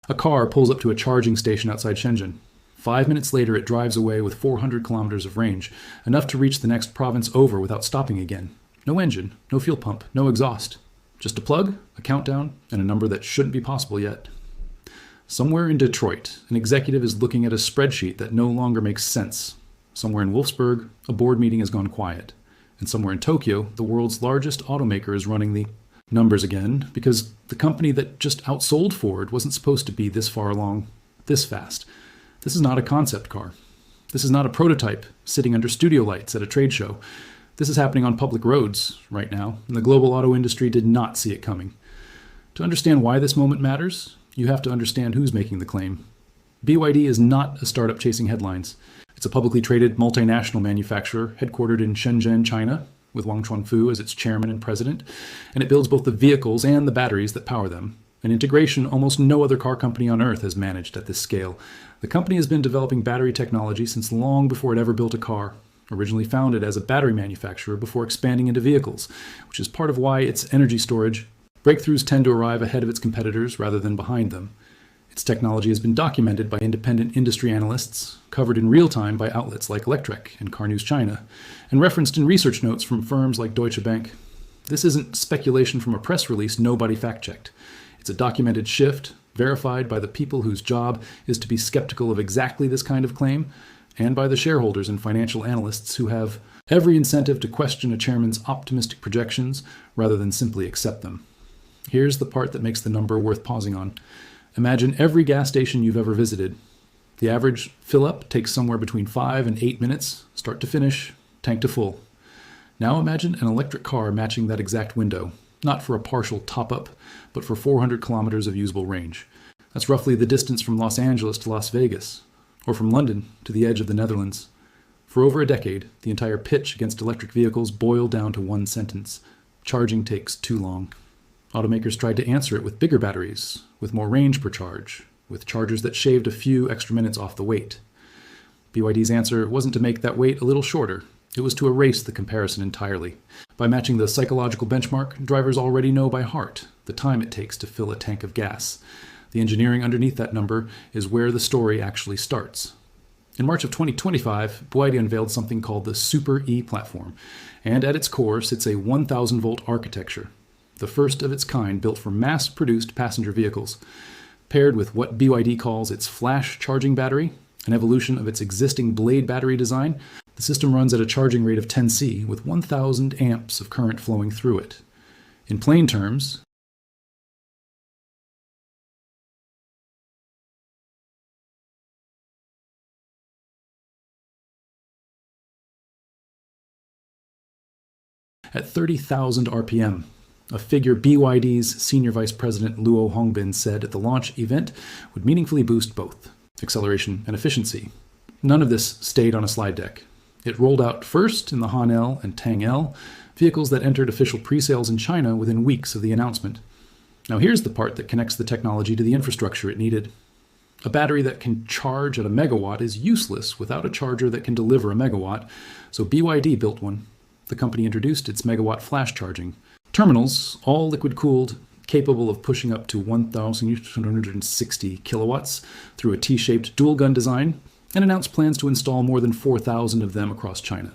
A car pulls up to a charging station outside Shenzhen. 5 minutes later, it drives away with 400 kilometers of range, enough to reach the next province over without stopping again. No engine, no fuel pump, no exhaust. Just a plug, a countdown, and a number that shouldn't be possible yet. Somewhere in Detroit, an executive is looking at a spreadsheet that no longer makes sense. Somewhere in Wolfsburg, a board meeting has gone quiet. And somewhere in Tokyo, the world's largest automaker is running the numbers again because the company that just outsold Ford wasn't supposed to be this far along, this fast. This is not a concept car. This is not a prototype sitting under studio lights at a trade show. This is happening on public roads right now, and the global auto industry did not see it coming. To understand why this moment matters, you have to understand who's making the claim. BYD is not a startup chasing headlines. It's a publicly traded multinational manufacturer headquartered in Shenzhen, China, with Wang Chuanfu as its chairman and president, and it builds both the vehicles and the batteries that power them, an integration almost no other car company on earth has managed at this scale. The company has been developing battery technology since long before it ever built a car, originally founded as a battery manufacturer before expanding into vehicles, which is part of why its energy storage breakthroughs tend to arrive ahead of its competitors rather than behind them. Its technology has been documented by independent industry analysts, covered in real time by outlets like Electrek and Car News China, and referenced in research notes from firms like Deutsche Bank. This isn't speculation from a press release nobody fact-checked. It's a documented shift, verified by the people whose job is to be skeptical of exactly this kind of claim, and by the shareholders and financial analysts who have every incentive to question a chairman's optimistic projections rather than simply accept them. Here's the part that makes the number worth pausing on. Imagine every gas station you've ever visited. The average fill-up takes somewhere between 5 and 8 minutes, start to finish, tank to full. Now imagine an electric car matching that exact window, not for a partial top-up, but for 400 kilometers of usable range. That's roughly the distance from Los Angeles to Las Vegas, or from London to the edge of the Netherlands. For over a decade, the entire pitch against electric vehicles boiled down to one sentence: charging takes too long. Automakers tried to answer it with bigger batteries, with more range per charge, with chargers that shaved a few extra minutes off the wait. BYD's answer wasn't to make that wait a little shorter. It was to erase the comparison entirely. By matching the psychological benchmark, drivers already know by heart the time it takes to fill a tank of gas. The engineering underneath that number is where the story actually starts. In March of 2025, BYD unveiled something called the Super E platform, and at its core sits a 1,000-volt architecture, the first of its kind built for mass-produced passenger vehicles. Paired with what BYD calls its flash charging battery, an evolution of its existing blade battery design, the system runs at a charging rate of 10C with 1,000 amps of current flowing through it. In plain terms, at 30,000 RPM, a figure BYD's senior vice president Luo Hongbin said at the launch event would meaningfully boost both acceleration and efficiency. None of this stayed on a slide deck. It rolled out first in the Han L and Tang L, vehicles that entered official pre-sales in China within weeks of the announcement. Now here's the part that connects the technology to the infrastructure it needed. A battery that can charge at a megawatt is useless without a charger that can deliver a megawatt, so BYD built one. The company introduced its megawatt flash charging terminals, all liquid-cooled, capable of pushing up to 1,260 kilowatts through a T-shaped dual-gun design, and announced plans to install more than 4,000 of them across China.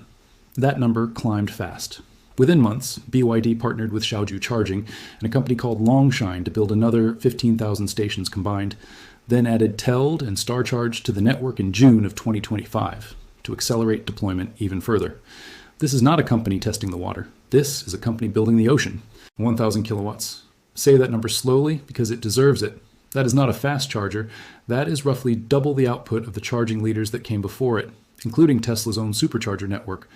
That number climbed fast. Within months, BYD partnered with Xiaoju Charging and a company called Longshine to build another 15,000 stations combined, then added Teld and StarCharge to the network in June of 2025 to accelerate deployment even further. This is not a company testing the water. This is a company building the ocean. 1,000 kilowatts. Say that number slowly because it deserves it. That is not a fast charger. That is roughly double the output of the charging leaders that came before it, including Tesla's own supercharger network.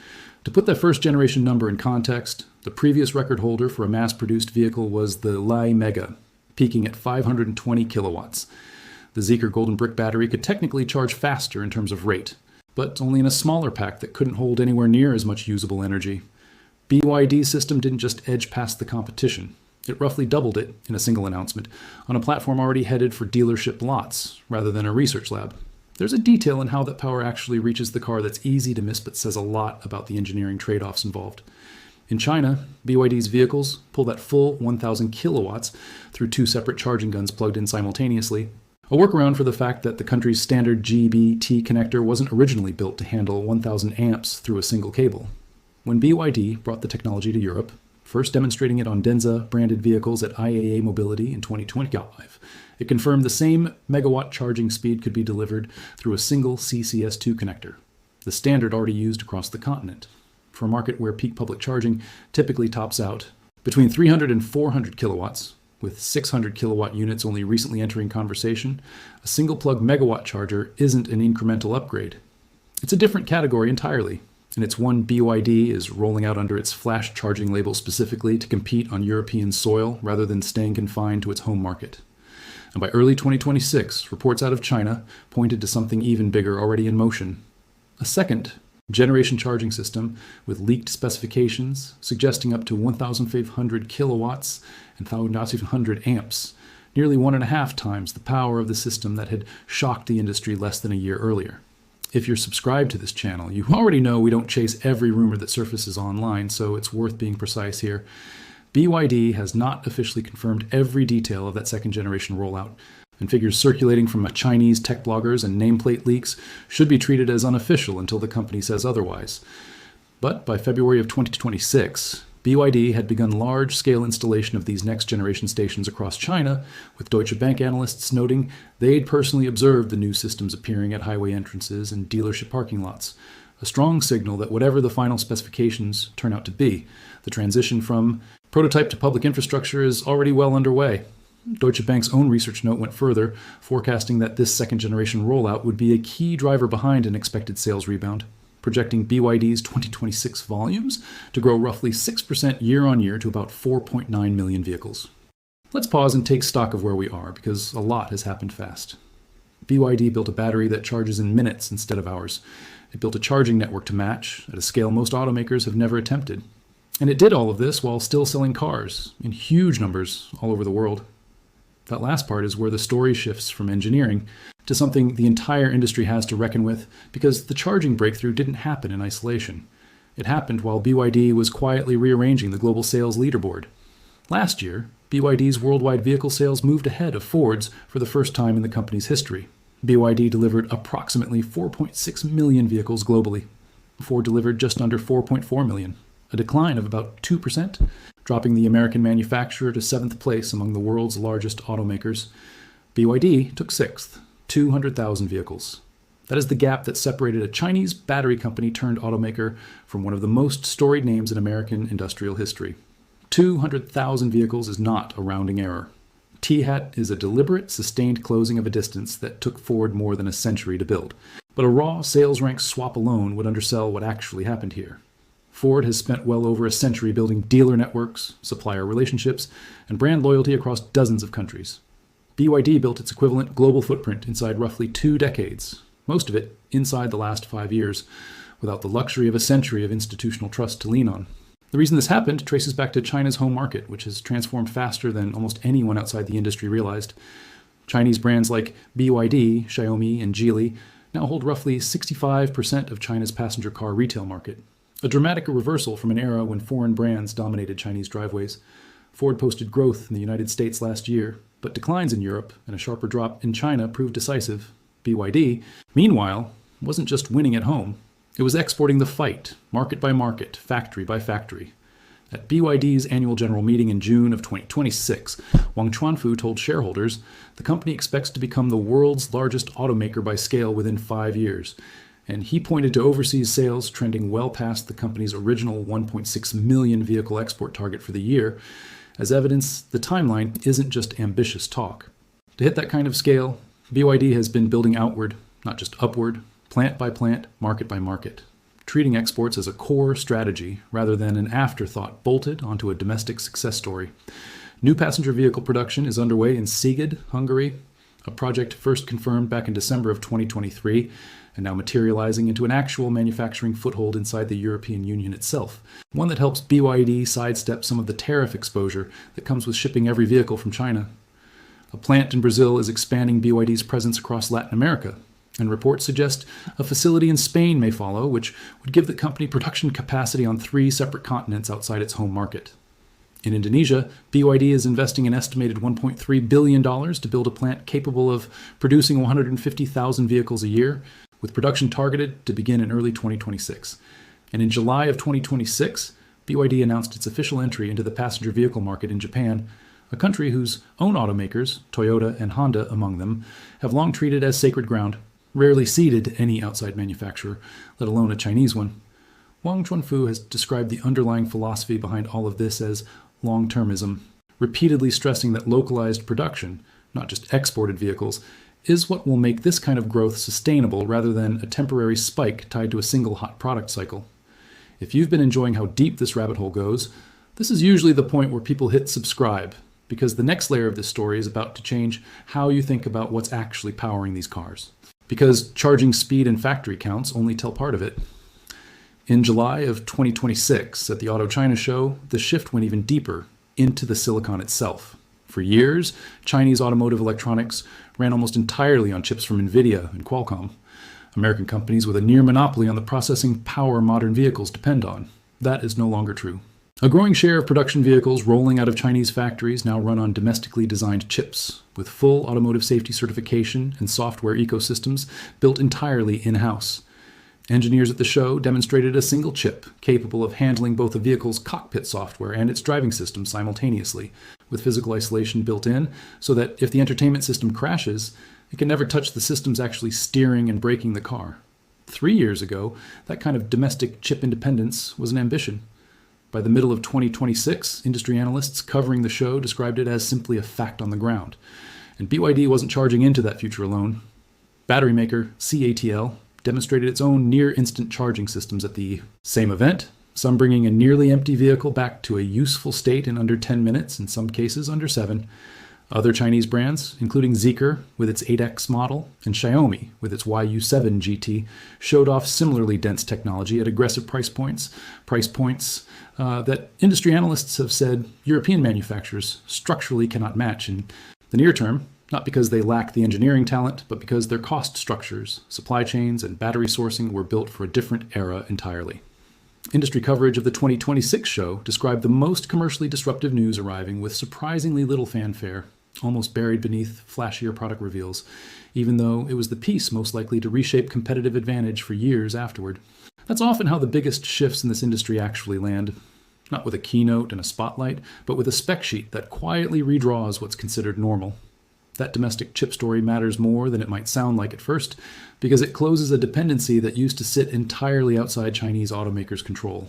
To put that first generation number in context, the previous record holder for a mass-produced vehicle was the Lai Mega, peaking at 520 kilowatts. The Zeekr Golden Brick battery could technically charge faster in terms of rate, but only in a smaller pack that couldn't hold anywhere near as much usable energy. BYD's system didn't just edge past the competition. It roughly doubled it in a single announcement on a platform already headed for dealership lots rather than a research lab. There's a detail in how that power actually reaches the car that's easy to miss but says a lot about the engineering trade-offs involved. In China, BYD's vehicles pull that full 1,000 kilowatts through two separate charging guns plugged in simultaneously, A workaround for the fact that the country's standard GBT connector wasn't originally built to handle 1,000 amps through a single cable. When BYD brought the technology to Europe, first demonstrating it on Denza-branded vehicles at IAA Mobility in 2025, it confirmed the same megawatt charging speed could be delivered through a single CCS2 connector, the standard already used across the continent, for a market where peak public charging typically tops out between 300 and 400 kilowatts, with 600 kilowatt units only recently entering conversation. A single-plug megawatt charger isn't an incremental upgrade. It's a different category entirely, and it's one BYD is rolling out under its flash charging label specifically to compete on European soil rather than staying confined to its home market. And by early 2026, reports out of China pointed to something even bigger already in motion. A second generation charging system with leaked specifications suggesting up to 1,500 kilowatts and 1,500 amps, nearly 1.5 times the power of the system that had shocked the industry less than a year earlier. If you're subscribed to this channel, you already know we don't chase every rumor that surfaces online, so it's worth being precise here. BYD has not officially confirmed every detail of that second generation rollout, and figures circulating from Chinese tech bloggers and nameplate leaks should be treated as unofficial until the company says otherwise. But by February of 2026, BYD had begun large-scale installation of these next-generation stations across China, with Deutsche Bank analysts noting they'd personally observed the new systems appearing at highway entrances and dealership parking lots, a strong signal that whatever the final specifications turn out to be, the transition from prototype to public infrastructure is already well underway. Deutsche Bank's own research note went further, forecasting that this second-generation rollout would be a key driver behind an expected sales rebound, projecting BYD's 2026 volumes to grow roughly 6% year-on-year to about 4.9 million vehicles. Let's pause and take stock of where we are, because a lot has happened fast. BYD built a battery that charges in minutes instead of hours. It built a charging network to match, at a scale most automakers have never attempted. And it did all of this while still selling cars, in huge numbers, all over the world. That last part is where the story shifts from engineering to something the entire industry has to reckon with, because the charging breakthrough didn't happen in isolation. It happened while BYD was quietly rearranging the global sales leaderboard. Last year, BYD's worldwide vehicle sales moved ahead of Ford's for the first time in the company's history. BYD delivered approximately 4.6 million vehicles globally. Ford delivered just under 4.4 million, a decline of about 2%, dropping the American manufacturer to 7th place among the world's largest automakers. BYD took 6th, 200,000 vehicles. That is the gap that separated a Chinese battery company turned automaker from one of the most storied names in American industrial history. 200,000 vehicles is not a rounding error. T-hat is a deliberate, sustained closing of a distance that took Ford more than a century to build. But a raw sales rank swap alone would undersell what actually happened here. Ford has spent well over a century building dealer networks, supplier relationships, and brand loyalty across dozens of countries. BYD built its equivalent global footprint inside roughly 2 decades, most of it inside the last 5 years, without the luxury of a century of institutional trust to lean on. The reason this happened traces back to China's home market, which has transformed faster than almost anyone outside the industry realized. Chinese brands like BYD, Xiaomi, and Geely now hold roughly 65% of China's passenger car retail market, a dramatic reversal from an era when foreign brands dominated Chinese driveways. Ford posted growth in the United States last year, but declines in Europe and a sharper drop in China proved decisive. BYD, meanwhile, wasn't just winning at home. It was exporting the fight, market by market, factory by factory. At BYD's annual general meeting in June of 2026, Wang Chuanfu told shareholders the company expects to become the world's largest automaker by scale within 5 years, and he pointed to overseas sales trending well past the company's original 1.6 million vehicle export target for the year. As evidence, the timeline isn't just ambitious talk. To hit that kind of scale, BYD has been building outward, not just upward, plant by plant, market by market, treating exports as a core strategy rather than an afterthought bolted onto a domestic success story. New passenger vehicle production is underway in Szeged, Hungary, a project first confirmed back in December of 2023, and now materializing into an actual manufacturing foothold inside the European Union itself, one that helps BYD sidestep some of the tariff exposure that comes with shipping every vehicle from China. A plant in Brazil is expanding BYD's presence across Latin America, and reports suggest a facility in Spain may follow, which would give the company production capacity on 3 separate continents outside its home market. In Indonesia, BYD is investing an estimated $1.3 billion to build a plant capable of producing 150,000 vehicles a year, with production targeted to begin in early 2026. And in July of 2026, BYD announced its official entry into the passenger vehicle market in Japan, a country whose own automakers, Toyota and Honda among them, have long treated as sacred ground, rarely ceded any outside manufacturer, let alone a Chinese one. Wang Chuanfu has described the underlying philosophy behind all of this as long-termism, repeatedly stressing that localized production, not just exported vehicles, is what will make this kind of growth sustainable rather than a temporary spike tied to a single hot product cycle. If you've been enjoying how deep this rabbit hole goes, this is usually the point where people hit subscribe, because the next layer of this story is about to change how you think about what's actually powering these cars. Because charging speed and factory counts only tell part of it. In July of 2026, at the Auto China show, the shift went even deeper into the silicon itself. For years, Chinese automotive electronics ran almost entirely on chips from NVIDIA and Qualcomm, American companies with a near monopoly on the processing power modern vehicles depend on. That is no longer true. A growing share of production vehicles rolling out of Chinese factories now run on domestically designed chips, with full automotive safety certification and software ecosystems built entirely in-house. Engineers at the show demonstrated a single chip capable of handling both a vehicle's cockpit software and its driving system simultaneously, with physical isolation built in so that if the entertainment system crashes, it can never touch the systems actually steering and braking the car. 3 years ago, that kind of domestic chip independence was an ambition. By the middle of 2026, industry analysts covering the show described it as simply a fact on the ground. And BYD wasn't charging into that future alone. Battery maker CATL demonstrated its own near-instant charging systems at the same event, some bringing a nearly empty vehicle back to a useful state in under 10 minutes, in some cases under 7. Other Chinese brands, including Zeekr with its 8X model and Xiaomi with its YU7 GT, showed off similarly dense technology at aggressive price points that industry analysts have said European manufacturers structurally cannot match in the near term, not because they lack the engineering talent, but because their cost structures, supply chains, and battery sourcing were built for a different era entirely. Industry coverage of the 2026 show described the most commercially disruptive news arriving with surprisingly little fanfare, almost buried beneath flashier product reveals, even though it was the piece most likely to reshape competitive advantage for years afterward. That's often how the biggest shifts in this industry actually land. Not with a keynote and a spotlight, but with a spec sheet that quietly redraws what's considered normal. That domestic chip story matters more than it might sound like at first, because it closes a dependency that used to sit entirely outside Chinese automakers' control.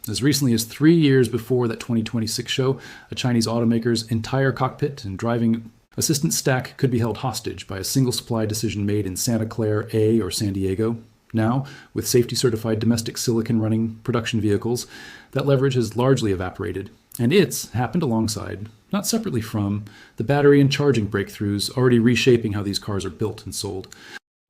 As recently as 3 years before that 2026 show, a Chinese automaker's entire cockpit and driving assistance stack could be held hostage by a single supply decision made in Santa Clara A or San Diego. Now, with safety-certified domestic silicon running production vehicles, that leverage has largely evaporated, and it's happened alongside, not separately from, the battery and charging breakthroughs already reshaping how these cars are built and sold.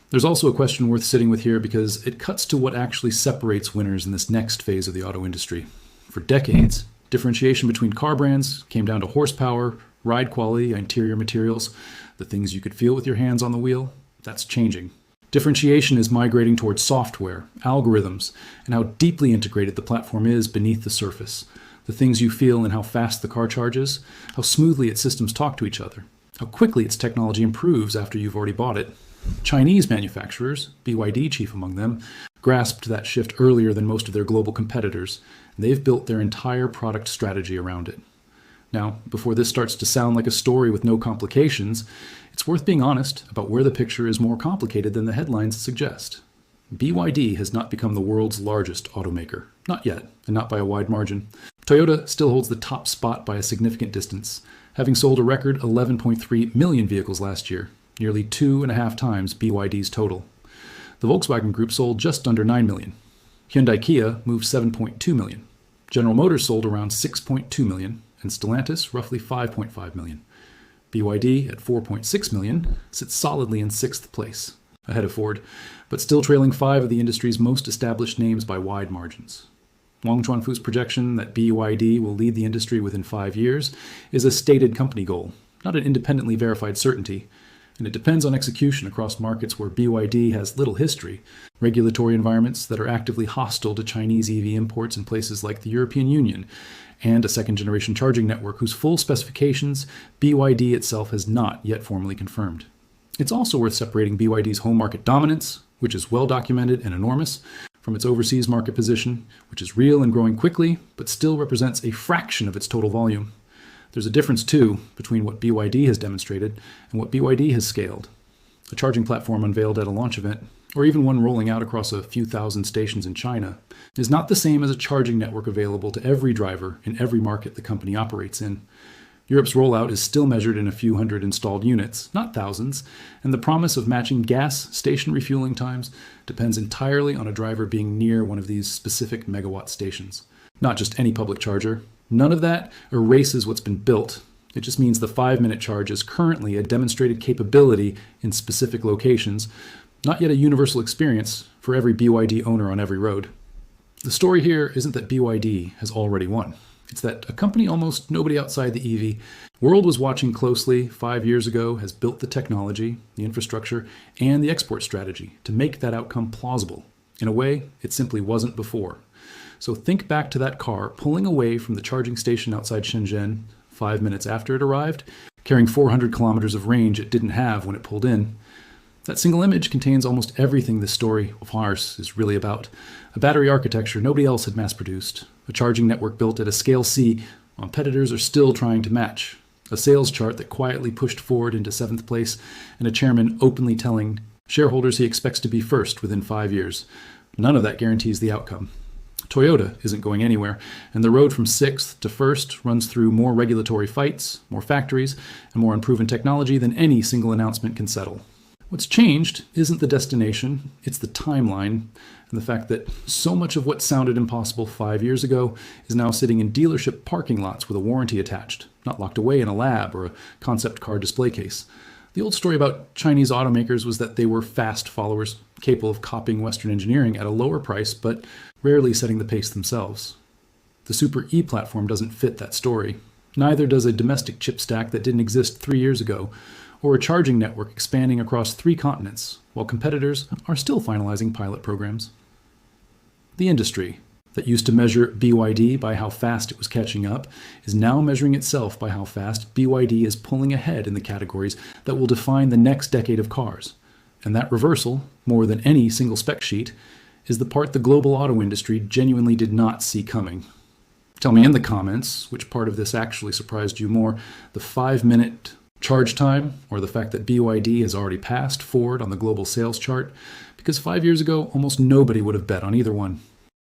There's also a question worth sitting with here because it cuts to what actually separates winners in this next phase of the auto industry. For decades, differentiation between car brands came down to horsepower, ride quality, interior materials, the things you could feel with your hands on the wheel. That's changing. Differentiation is migrating towards software, algorithms, and how deeply integrated the platform is beneath the surface. The things you feel in how fast the car charges, how smoothly its systems talk to each other, how quickly its technology improves after you've already bought it. Chinese manufacturers, BYD chief among them, grasped that shift earlier than most of their global competitors, and they've built their entire product strategy around it. Now, before this starts to sound like a story with no complications, it's worth being honest about where the picture is more complicated than the headlines suggest. BYD has not become the world's largest automaker. Not yet, and not by a wide margin. Toyota still holds the top spot by a significant distance, having sold a record 11.3 million vehicles last year, nearly 2.5 times BYD's total. The Volkswagen Group sold just under 9 million. Hyundai Kia moved 7.2 million. General Motors sold around 6.2 million, and Stellantis roughly 5.5 million. BYD, at 4.6 million, sits solidly in 6th place, ahead of Ford, but still trailing 5 of the industry's most established names by wide margins. Wang Chuanfu's projection that BYD will lead the industry within 5 years is a stated company goal, not an independently verified certainty. And it depends on execution across markets where BYD has little history, regulatory environments that are actively hostile to Chinese EV imports in places like the European Union, and a second-generation charging network whose full specifications BYD itself has not yet formally confirmed. It's also worth separating BYD's home market dominance, which is well documented and enormous, from its overseas market position, which is real and growing quickly, but still represents a fraction of its total volume. There's a difference, too, between what BYD has demonstrated and what BYD has scaled. A charging platform unveiled at a launch event, or even one rolling out across a few thousand stations in China, is not the same as a charging network available to every driver in every market the company operates in. Europe's rollout is still measured in a few hundred installed units, not thousands, and the promise of matching gas station refueling times depends entirely on a driver being near one of these specific megawatt stations. Not just any public charger. None of that erases what's been built. It just means the 5-minute charge is currently a demonstrated capability in specific locations, not yet a universal experience for every BYD owner on every road. The story here isn't that BYD has already won. It's that a company almost nobody outside the EV world was watching closely 5 years ago has built the technology, the infrastructure, and the export strategy to make that outcome plausible in a way it simply wasn't before. So think back to that car pulling away from the charging station outside Shenzhen 5 minutes after it arrived, carrying 400 kilometers of range it didn't have when it pulled in. That single image contains almost everything this story of ours is really about. A battery architecture nobody else had mass-produced. A charging network built at a scale C competitors are still trying to match. A sales chart that quietly pushed Ford into 7th place, and a chairman openly telling shareholders he expects to be first within 5 years. None of that guarantees the outcome. Toyota isn't going anywhere, and the road from 6th to 1st runs through more regulatory fights, more factories, and more unproven technology than any single announcement can settle. What's changed isn't the destination, it's the timeline, and the fact that so much of what sounded impossible 5 years ago is now sitting in dealership parking lots with a warranty attached, not locked away in a lab or a concept car display case. The old story about Chinese automakers was that they were fast followers, capable of copying Western engineering at a lower price, but rarely setting the pace themselves. The Super E platform doesn't fit that story. Neither does a domestic chip stack that didn't exist 3 years ago, or a charging network expanding across 3 continents, while competitors are still finalizing pilot programs. The industry, that used to measure BYD by how fast it was catching up, is now measuring itself by how fast BYD is pulling ahead in the categories that will define the next decade of cars. And that reversal, more than any single spec sheet, is the part the global auto industry genuinely did not see coming. Tell me in the comments which part of this actually surprised you more, the 5-minute charge time, or the fact that BYD has already passed Ford on the global sales chart, because 5 years ago, almost nobody would have bet on either one.